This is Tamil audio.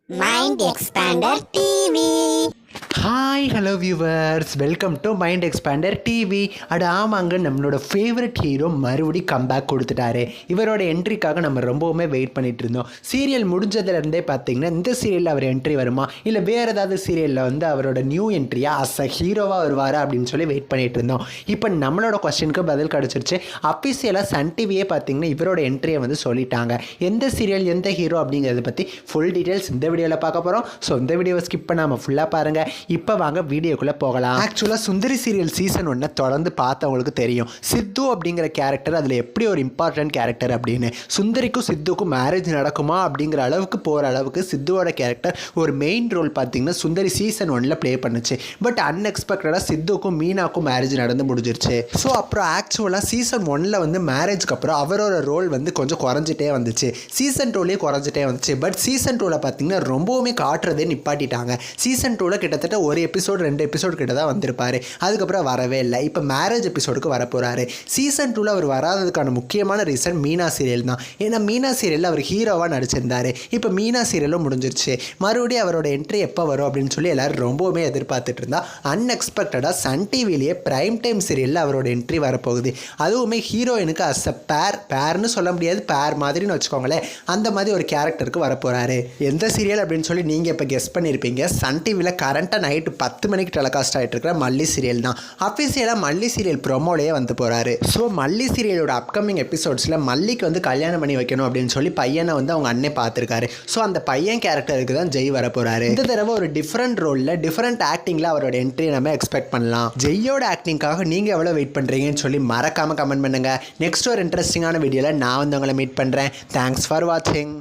Mind Expander TV. Hi hello viewers, welcome to mind expander TV. ஆமாங்க, நம்மளோட ஃபேவரட் ஹீரோ மறுபடி கம்பேக் கொடுத்துட்டாரு. இவரோட என்ட்ரிக்காக நம்ம ரொம்பவுமே வெயிட் பண்ணிட்டு இருந்தோம். சீரியல் முடிஞ்சதுலேருந்தே பார்த்தீங்கன்னா இந்த சீரியலில் அவர் என்ட்ரி வருமா இல்லை வேறு ஏதாவது சீரியலில் வந்து அவரோட நியூ என்ட்ரியாக அஸ் அ ஹீரோவாக வருவார் அப்படின்னு சொல்லி வெயிட் பண்ணிட்டு இருந்தோம். இப்போ நம்மளோட கொஸ்டினுக்கு பதில் கிடச்சிருச்சு. அஃபிஷியலாக சன் டிவியே பார்த்தீங்கன்னா இவரோட என்ட்ரியை வந்து சொல்லிட்டாங்க. எந்த சீரியல் எந்த ஹீரோ அப்படிங்கிறத பற்றி ஃபுல் டீட்டெயில்ஸ் இந்த வீடியோவில் பார்க்க போகிறோம். ஸோ இந்த வீடியோவை ஸ்கிப் பண்ணாமல் ஃபுல்லாக பாருங்கள். இப்போ வாங்க வீடியோக்குள்ளே போகலாம். ஆக்சுவலாக சுந்தரி சீரியல் சீசன் 1 தொடர்ந்து பார்த்தவங்களுக்கு தெரியும். சித்து அப்படிங்கிற கேரக்டர் அதில் எப்படி ஒரு இம்பார்ட்டன்ட் கேரக்டர் அப்படின்னு. சுந்தரிக்கும் சித்துக்கும் மேரேஜ் நடக்குமா அப்படிங்கிற அளவுக்கு போகிற அளவுக்கு சித்துவோட கேரக்டர் ஒரு மெயின் ரோல் பார்த்தீங்கன்னா சுந்தரி சீசன் 1 ப்ளே பண்ணுச்சு. பட் அன்எக்ஸ்பெக்டடாக சித்துக்கும் மீனாக்கும் மேரேஜ் நடந்து முடிஞ்சிருச்சு. ஸோ அப்புறம் ஆக்சுவலாக சீசன் 1 வந்து மேரேஜ்க்கு அப்புறம் அவரோட ரோல் வந்து கொஞ்சம் குறைஞ்சிட்டே வந்துச்சு. சீசன் 2லேயே குறைஞ்சிட்டே வந்துச்சு. பட் சீசன் 2ல் பார்த்தீங்கன்னா ரொம்பவுமே காட்டுறதே நிப்பாட்டிட்டாங்க. சீசன் 2ல் கிட்டத்தட்ட ஒரு எபிசோடு 2 எபிசோடு கிட்ட தான் வந்திருப்பார். அதுக்கப்புறம் வரவே இல்லை. இப்போ மேரேஜ் எபிசோடுக்கு வரப்போகிறாரு. சீசன் 2ல் அவர் வராததுக்கான முக்கியமான ரீசன் மீனா சீரியல் தான். ஏன்னா மீனா சீரியலில் அவர் ஹீரோவாக நடிச்சிருந்தார். இப்போ மீனா சீரியலும் முடிஞ்சிருச்சு. மறுபடியும் அவரோட என்ட்ரி எப்போ வரும் அப்படின்னு சொல்லி எல்லோரும் ரொம்பவுமே எதிர்பார்த்துட்டு இருந்தா அன்எக்ஸ்பெக்டடாக சன் டிவிலேயே பிரைம் டைம் சீரியலில் அவரோட என்ட்ரி வரப்போகுது. அதுவுமே ஹீரோயினுக்கு அஸ் அ பேர்னு சொல்ல முடியாது, பேர் மாதிரின்னு வச்சுக்கோங்களேன். அந்த மாதிரி ஒரு கேரக்டருக்கு வரப்போகிறாரு. எந்த சீரியல் அப்படின்னு சொல்லி நீங்கள் இப்போ கெஸ் பண்ணியிருப்பீங்க. சன் டிவியில் கரண்ட்டாக நைட்டு 10 மணிக்கு டெலிகாஸ்ட் ஆகிட்டு இருக்கிற மல்லி சீரியல் தான். அஃபிஷியலாக மல்லி சீரியல் ப்ரொமோலேயே வந்து போகிறாரு. ஸோ மல்லி சீரியலோட அப்கமிங் எபிசோட்ஸில் மல்லிக்கு வந்து கல்யாணம் பண்ணி வைக்கணும் அப்படின்னு சொல்லி பையனை வந்து அவங்க அண்ணே பார்த்துருக்காரு. ஸோ அந்த பையன் கேரக்டருக்கு தான் ஜெய் வர போகிறாரு. இந்த தடவை ஒரு டிஃப்ரெண்ட் ரோலில் டிஃப்ரெண்ட் ஆக்டிங்கில் அவரோட என்ட்ரி நம்ம எக்ஸ்பெக்ட் பண்ணலாம். ஜெய்யோட ஆக்டிங்காக நீங்கள் எவ்வளோ வெயிட் பண்ணுறீங்கன்னு சொல்லி மறக்காமல் கமெண்ட் பண்ணுங்கள். நெக்ஸ்ட் ஒரு இன்ட்ரெஸ்டிங்கான வீடியோவில் நான் வந்து உங்களை மீட் பண்ணுறேன். தேங்க்ஸ் ஃபார் வாட்சிங்.